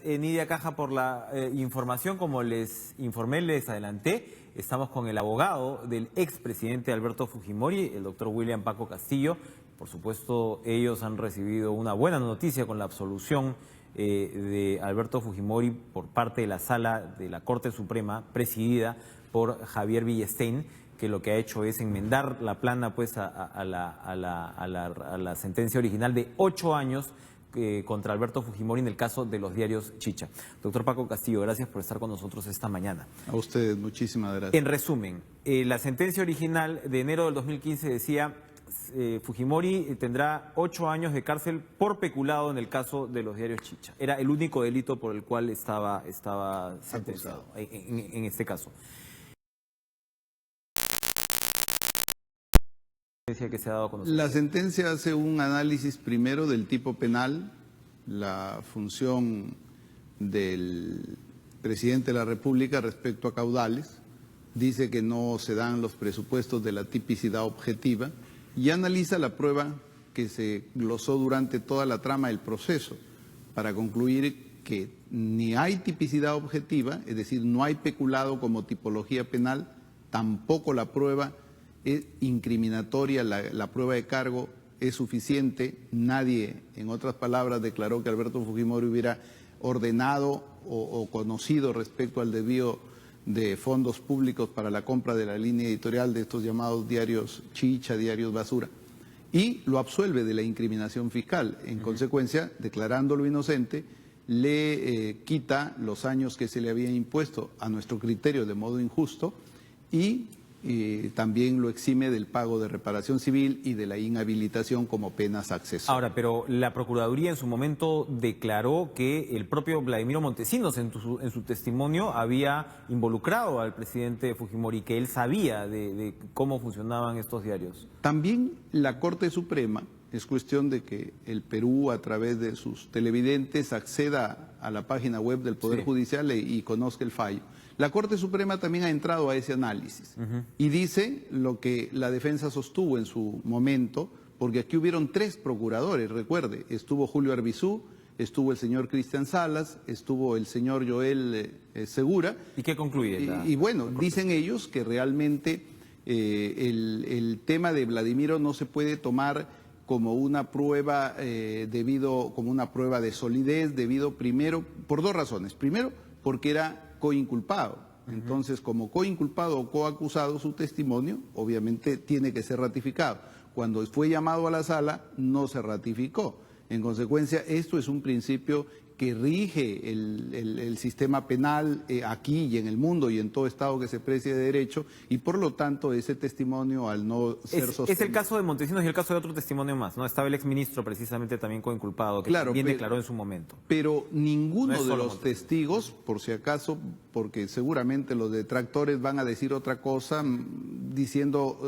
Nidia Caja, por la información. Como les informé, les adelanté, estamos con el abogado del expresidente Alberto Fujimori, el doctor William Paco Castillo. Por supuesto, ellos han recibido una buena noticia con la absolución de Alberto Fujimori por parte de la Sala de la Corte Suprema, presidida por Javier Villestein, que lo que ha hecho es enmendar la plana pues, a la sentencia original de 8 años contra Alberto Fujimori en el caso de los diarios Chicha. Doctor Paco Castillo, gracias por estar con nosotros esta mañana. A ustedes, muchísimas gracias. En resumen, la sentencia original de enero del 2015 decía Fujimori tendrá 8 años de cárcel por peculado en el caso de los diarios Chicha. Era el único delito por el cual estaba sentenciado en este caso. Que se ha dado a conocer. La sentencia hace un análisis primero del tipo penal, la función del presidente de la República respecto a caudales, dice que no se dan los presupuestos de la tipicidad objetiva y analiza la prueba que se glosó durante toda la trama del proceso para concluir que ni hay tipicidad objetiva, es decir, no hay peculado como tipología penal, tampoco la prueba es incriminatoria, la prueba de cargo es suficiente. Nadie, en otras palabras, declaró que Alberto Fujimori hubiera ordenado o conocido respecto al desvío de fondos públicos para la compra de la línea editorial de estos llamados diarios Chicha, diarios basura, y lo absuelve de la incriminación fiscal. En consecuencia, declarándolo inocente, le quita los años que se le había impuesto a nuestro criterio de modo injusto y también lo exime del pago de reparación civil y de la inhabilitación como penas accesorias. Ahora, pero la Procuraduría en su momento declaró que el propio Vladimiro Montesinos en su testimonio había involucrado al presidente Fujimori, que él sabía de cómo funcionaban estos diarios. También la Corte Suprema, es cuestión de que el Perú a través de sus televidentes acceda a la página web del Poder Judicial y conozca el fallo. La Corte Suprema también ha entrado a ese análisis y dice lo que la defensa sostuvo en su momento, porque aquí hubieron 3 procuradores, recuerde, estuvo Julio Arbizú, estuvo el señor Cristian Salas, estuvo el señor Joel Segura. ¿Y qué concluye? Y bueno, dicen ellos que realmente el tema de Vladimiro no se puede tomar como una prueba como una prueba de solidez, debido primero, por 2 razones. Primero, porque era coinculpado. Entonces, como coinculpado o coacusado, su testimonio obviamente tiene que ser ratificado. Cuando fue llamado a la sala, no se ratificó. En consecuencia, esto es un principio que rige el sistema penal aquí y en el mundo y en todo Estado que se precie de derecho, y por lo tanto ese testimonio, al no ser sostenido... Es el caso de Montesinos y el caso de otro testimonio más, ¿no? Estaba el exministro precisamente también coinculpado, que también declaró en su momento. Pero ninguno de los testigos, por si acaso, porque seguramente los detractores van a decir otra cosa, diciendo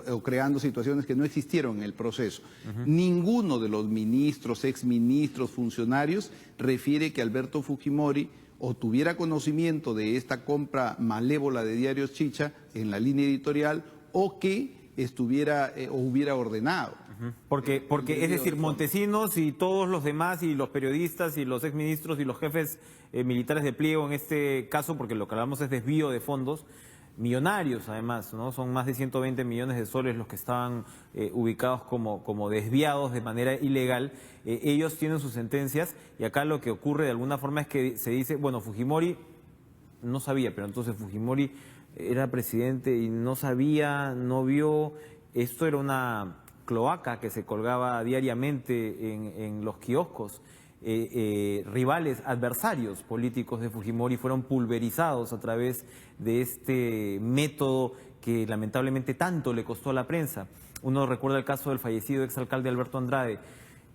o creando situaciones que no existieron en el proceso. Ninguno de los ministros, exministros, funcionarios refiere que Alberto Fujimori o tuviera conocimiento de esta compra malévola de diarios Chicha en la línea editorial, o que estuviera o hubiera ordenado. Porque es decir, Montesinos y todos los demás, y los periodistas y los exministros y los jefes militares de pliego en este caso, porque lo que hablamos es desvío de fondos millonarios además, ¿no? Son más de 120 millones de soles los que estaban ubicados como desviados de manera ilegal. Ellos tienen sus sentencias, y acá lo que ocurre de alguna forma es que se dice, bueno, Fujimori no sabía, pero entonces Fujimori era presidente y no sabía, no vio. Esto era una cloaca que se colgaba diariamente en los kioscos. Rivales, adversarios políticos de Fujimori fueron pulverizados a través de este método que lamentablemente tanto le costó a la prensa. Uno recuerda el caso del fallecido exalcalde Alberto Andrade.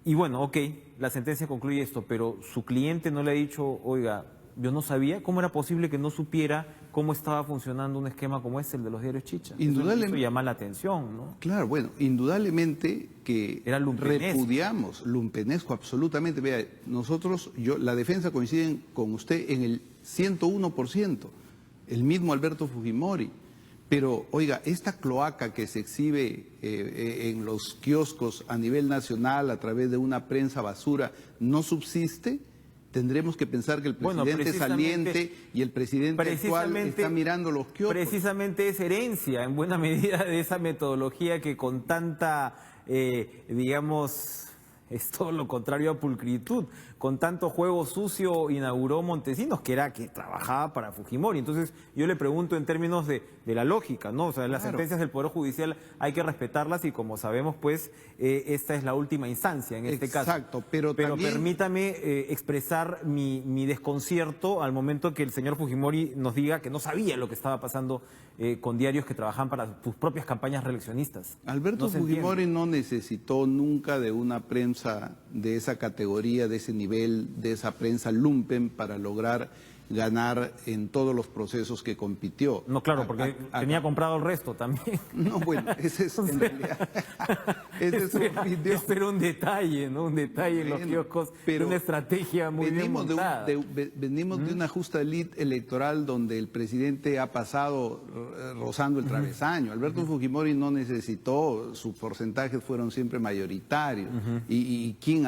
Y bueno, ok, la sentencia concluye esto, pero su cliente no le ha dicho, oiga, yo no sabía. ¿Cómo era posible que no supiera cómo estaba funcionando un esquema como este, el de los diarios Chicha? Eso llama la atención, ¿no? Claro, bueno, indudablemente que era repudiamos, lumpenesco absolutamente. Vea, nosotros, la defensa coincide con usted en el 101%, el mismo Alberto Fujimori. Pero, oiga, esta cloaca que se exhibe en los kioscos a nivel nacional a través de una prensa basura, ¿no subsiste? Tendremos que pensar que el Bueno, presidente saliente y el presidente actual están mirando los kioscos. Precisamente es herencia, en buena medida, de esa metodología que con tanta, digamos, es todo lo contrario a pulcritud, con tanto juego sucio inauguró Montesinos, que trabajaba para Fujimori. Entonces yo le pregunto en términos de la lógica, ¿no? O sea, las sentencias del Poder Judicial hay que respetarlas y, como sabemos, pues esta es la última instancia en este caso. Exacto, pero también... permítame expresar mi desconcierto al momento que el señor Fujimori nos diga que no sabía lo que estaba pasando con diarios que trabajaban para sus propias campañas reeleccionistas. Alberto Fujimori no necesitó nunca de una prensa de esa categoría, de ese nivel, de esa prensa lumpen para lograr ganar en todos los procesos que compitió. No, claro, porque tenía comprado el resto también. No, bueno, ese es en realidad... ese es su opinión. Esto era un detalle, ¿no? Un detalle en los kioscos, de una estrategia muy bien montada. Venimos de una justa elite electoral donde el presidente ha pasado rozando el travesaño. Alberto Fujimori no necesitó, sus porcentajes fueron siempre mayoritarios. ¿Y quién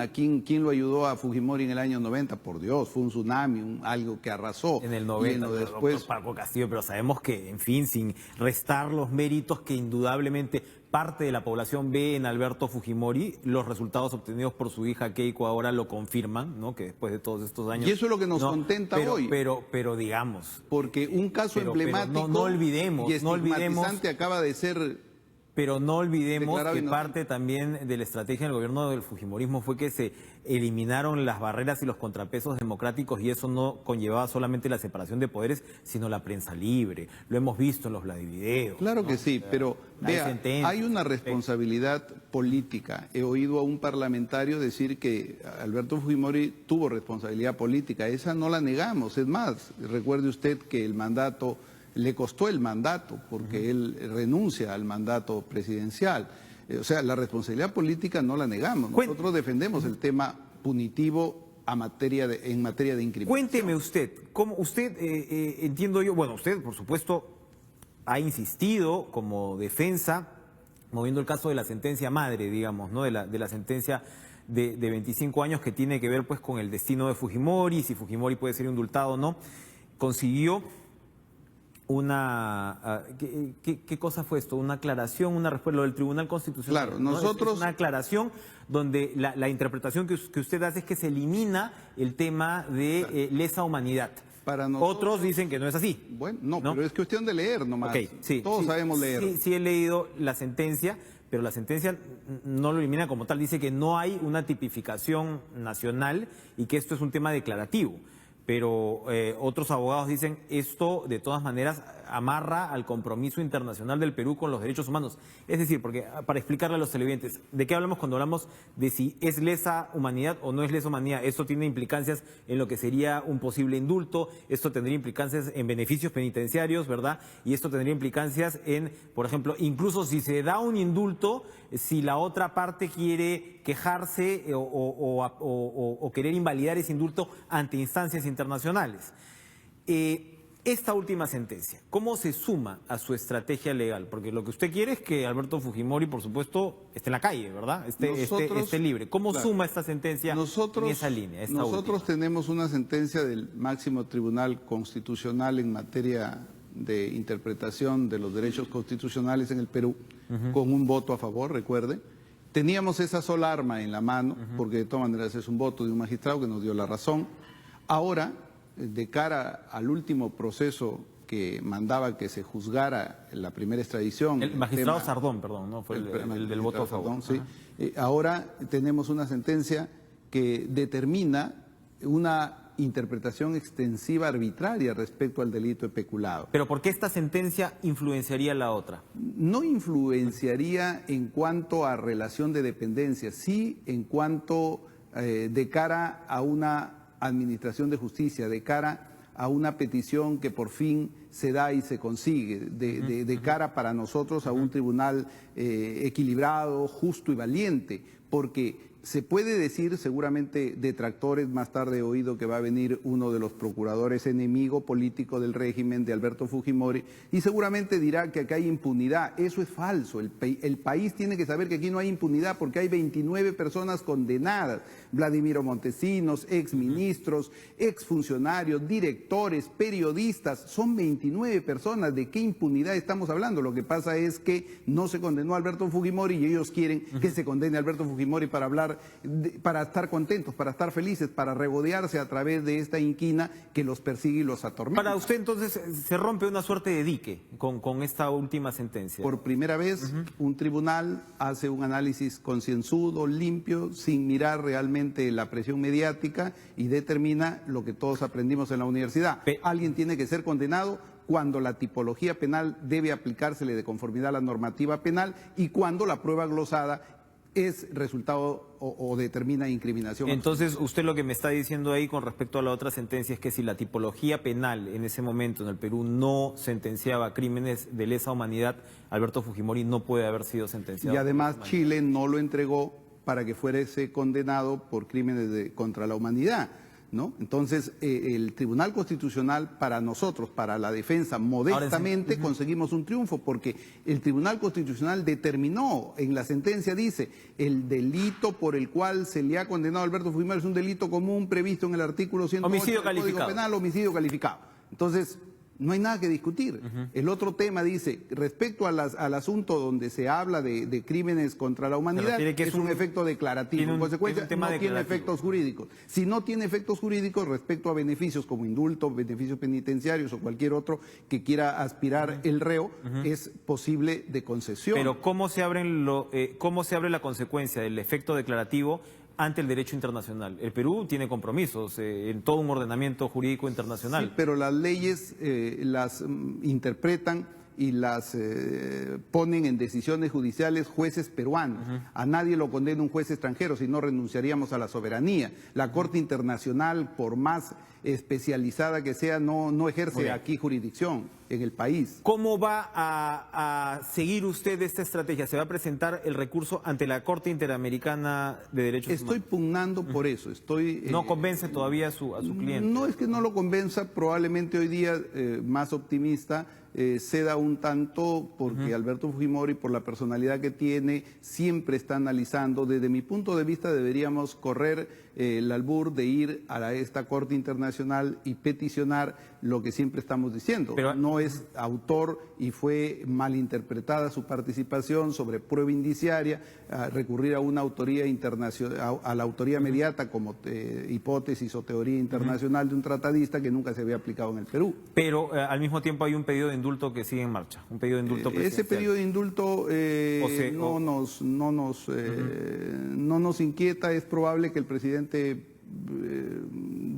lo ayudó a Fujimori en el año 90? Por Dios, fue un tsunami, algo que arrasó. En el 90, después... Paco Castillo, pero sabemos que, en fin, sin restar los méritos que indudablemente parte de la población ve en Alberto Fujimori, los resultados obtenidos por su hija Keiko ahora lo confirman, ¿no? Que después de todos estos años... Y eso es lo que nos contenta hoy. Pero digamos... Porque un caso emblemático no olvidemos, y estigmatizante acaba de ser... Pero no olvidemos que parte también de la estrategia del gobierno del fujimorismo fue que se eliminaron las barreras y los contrapesos democráticos, y eso no conllevaba solamente la separación de poderes, sino la prensa libre. Lo hemos visto en los Vladivideos. Claro, ¿no? que sí, pero vea, hay una responsabilidad política. He oído a un parlamentario decir que Alberto Fujimori tuvo responsabilidad política. Esa no la negamos. Es más, recuerde usted que el mandato... le costó el mandato porque él renuncia al mandato presidencial. O sea, la responsabilidad política no la negamos. Nosotros defendemos el tema punitivo en materia de incriminación. Cuénteme usted, ¿cómo usted, entiendo yo, bueno, usted por supuesto ha insistido como defensa, moviendo el caso de la sentencia madre, digamos, ¿no? de la sentencia de 25 años que tiene que ver pues con el destino de Fujimori, si Fujimori puede ser indultado o no. Consiguió una... ¿qué cosa fue esto? Una aclaración, una respuesta, lo del Tribunal Constitucional. Claro, ¿no? nosotros... Es una aclaración donde la interpretación que usted hace es que se elimina el tema de lesa humanidad. Para nosotros... Otros dicen que no es así. Bueno, no, pero es cuestión de leer nomás. Okay, sí, todos sabemos leer. Sí, he leído la sentencia, pero la sentencia no lo elimina como tal. Dice que no hay una tipificación nacional y que esto es un tema declarativo. Pero otros abogados dicen esto de todas maneras amarra al compromiso internacional del Perú con los derechos humanos. Es decir, porque para explicarle a los televidentes, ¿de qué hablamos cuando hablamos de si es lesa humanidad o no es lesa humanidad? Esto tiene implicancias en lo que sería un posible indulto, esto tendría implicancias en beneficios penitenciarios, ¿verdad? Y esto tendría implicancias en, por ejemplo, incluso si se da un indulto, si la otra parte quiere quejarse o querer invalidar ese indulto ante instancias internacionales. Esta última sentencia, ¿cómo se suma a su estrategia legal? Porque lo que usted quiere es que Alberto Fujimori, por supuesto, esté en la calle, ¿verdad? Esté libre. ¿Cómo suma esta sentencia en esa línea? Nosotros tenemos una sentencia del máximo tribunal constitucional en materia de interpretación de los derechos constitucionales en el Perú, con un voto a favor, recuerde. Teníamos esa sola arma en la mano, porque de todas maneras es un voto de un magistrado que nos dio la razón. Ahora, de cara al último proceso que mandaba que se juzgara la primera extradición... El magistrado Sardón, perdón, ¿no? Fue el del voto a favor. Sardón, sí. Ahora tenemos una sentencia que determina una interpretación extensiva arbitraria respecto al delito de peculado. ¿Pero por qué esta sentencia influenciaría la otra? No influenciaría en cuanto a relación de dependencia, sí en cuanto de cara a una administración de justicia, de cara a una petición que por fin se da y se consigue, de cara para nosotros a un tribunal equilibrado, justo y valiente, porque se puede decir, seguramente detractores, más tarde he oído que va a venir uno de los procuradores enemigo político del régimen de Alberto Fujimori y seguramente dirá que acá hay impunidad. Eso es falso. El país tiene que saber que aquí no hay impunidad porque hay 29 personas condenadas. Vladimiro Montesinos, exministros, exfuncionarios, directores, periodistas. Son 29 personas. ¿De qué impunidad estamos hablando? Lo que pasa es que no se condenó a Alberto Fujimori y ellos quieren que se condene a Alberto Fujimori para hablar, para estar contentos, para estar felices, para regodearse a través de esta inquina que los persigue y los atormenta. Para usted entonces se rompe una suerte de dique con esta última sentencia. Por primera vez un tribunal hace un análisis concienzudo, limpio, sin mirar realmente la presión mediática y determina lo que todos aprendimos en la universidad. Alguien tiene que ser condenado cuando la tipología penal debe aplicársele de conformidad a la normativa penal y cuando la prueba glosada es resultado o determina incriminación. Entonces, usted lo que me está diciendo ahí con respecto a la otra sentencia es que si la tipología penal en ese momento en el Perú no sentenciaba crímenes de lesa humanidad, Alberto Fujimori no puede haber sido sentenciado. Y además Chile no lo entregó para que fuese condenado por crímenes contra la humanidad, ¿no? Entonces, el Tribunal Constitucional, para nosotros, para la defensa, modestamente conseguimos un triunfo, porque el Tribunal Constitucional determinó, en la sentencia dice, el delito por el cual se le ha condenado a Alberto Fujimori es un delito común previsto en el artículo 108 del Código Penal, homicidio calificado. Entonces, no hay nada que discutir. El otro tema dice, respecto al asunto donde se habla de crímenes contra la humanidad, que es un efecto declarativo. En consecuencia, no tiene efectos jurídicos. Si no tiene efectos jurídicos respecto a beneficios como indulto, beneficios penitenciarios o cualquier otro que quiera aspirar el reo, es posible de concesión. Pero ¿cómo se abre la consecuencia del efecto declarativo ante el derecho internacional? El Perú tiene compromisos en todo un ordenamiento jurídico internacional. Sí, pero las leyes las interpretan y las ponen en decisiones judiciales jueces peruanos. A nadie lo condena un juez extranjero, si no renunciaríamos a la soberanía. La Corte Internacional, por más especializada que sea, no ejerce aquí jurisdicción en el país. ¿Cómo va a seguir usted esta estrategia? ¿Se va a presentar el recurso ante la Corte Interamericana de Derechos Humanos? Estoy pugnando por eso. ¿No convence todavía a su cliente? No es que no lo convenza, probablemente hoy día más optimista, ceda un tanto porque Alberto Fujimori, por la personalidad que tiene, siempre está analizando. Desde mi punto de vista deberíamos correr el albur de ir a esta Corte Internacional y peticionar lo que siempre estamos diciendo. Pero no es autor y fue malinterpretada su participación sobre prueba indiciaria, recurrir a una autoría internacional, a la autoría mediata como hipótesis o teoría internacional de un tratadista que nunca se había aplicado en el Perú. Pero al mismo tiempo hay un pedido de indulto que sigue en marcha, un pedido de indulto presidencial. Ese pedido de indulto no nos inquieta. Es probable que el presidente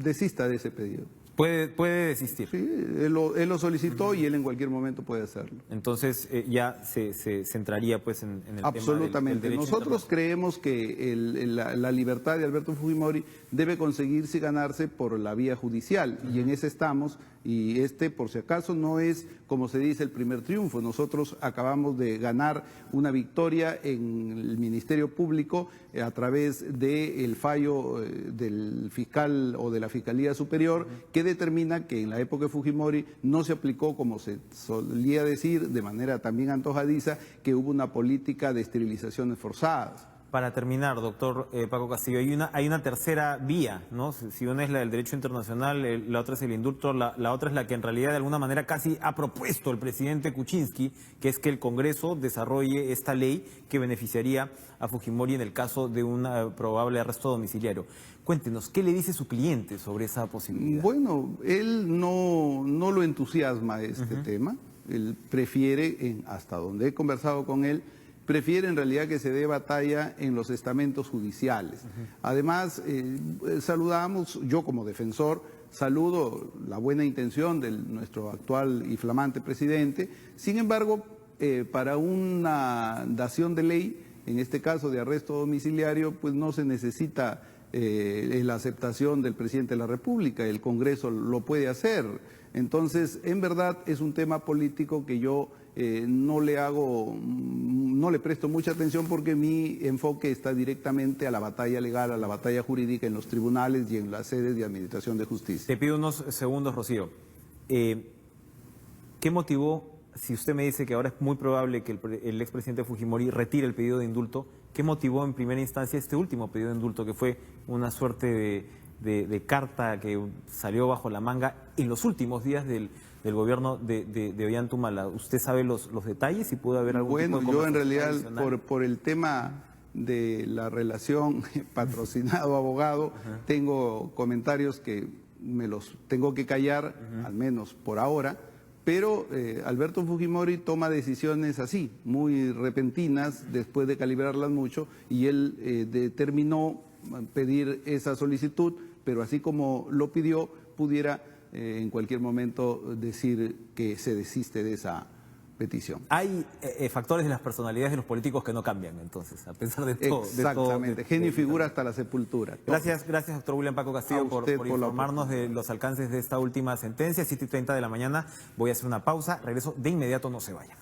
desista de ese pedido. Puede desistir. Sí, él lo solicitó y él en cualquier momento puede hacerlo. Entonces ya se centraría pues en el absolutamente. tema del derecho. Nosotros creemos que la libertad de Alberto Fujimori debe conseguirse y ganarse por la vía judicial y en ese estamos. Y por si acaso, no es, como se dice, el primer triunfo. Nosotros acabamos de ganar una victoria en el Ministerio Público a través del fallo del fiscal o de la Fiscalía Superior que determina que en la época de Fujimori no se aplicó, como se solía decir de manera también antojadiza, que hubo una política de esterilizaciones forzadas. Para terminar, doctor Paco Castillo, hay una tercera vía, ¿no? Si una es la del derecho internacional, la otra es el indulto, la otra es la que en realidad de alguna manera casi ha propuesto el presidente Kuczynski, que es que el Congreso desarrolle esta ley que beneficiaría a Fujimori en el caso de un probable arresto domiciliario. Cuéntenos, ¿qué le dice su cliente sobre esa posibilidad? Bueno, él no lo entusiasma este tema, él prefiere, hasta donde he conversado con él, prefiere en realidad que se dé batalla en los estamentos judiciales. Además, saludamos, yo como defensor, saludo la buena intención de nuestro actual y flamante presidente. Sin embargo, para una dación de ley, en este caso de arresto domiciliario, pues no se necesita la aceptación del presidente de la República, el Congreso lo puede hacer. Entonces, en verdad es un tema político que yo no le presto mucha atención porque mi enfoque está directamente a la batalla legal, a la batalla jurídica en los tribunales y en las sedes de administración de justicia. Te pido unos segundos, Rocío. ¿Qué motivó, si usted me dice que ahora es muy probable que el expresidente Fujimori retire el pedido de indulto, qué motivó en primera instancia este último pedido de indulto, que fue una suerte de carta que salió bajo la manga en los últimos días del gobierno de Ollanta-Humala? ¿Usted sabe los detalles y pudo haber algún tipo de Bueno, yo en conversación realidad, adicional? por el tema de la relación patrocinado-abogado, tengo comentarios que me los tengo que callar, al menos por ahora, pero Alberto Fujimori toma decisiones así, muy repentinas, después de calibrarlas mucho, y él determinó pedir esa solicitud, pero así como lo pidió, pudiera en cualquier momento decir que se desiste de esa petición. Hay factores de las personalidades de los políticos que no cambian, entonces, a pesar de todo. Exactamente, genio y figura hasta la sepultura. Gracias, doctor William Paco Castillo, por por la informarnos de los alcances de esta última sentencia. 7:30 de la mañana, voy a hacer una pausa, regreso de inmediato, no se vayan.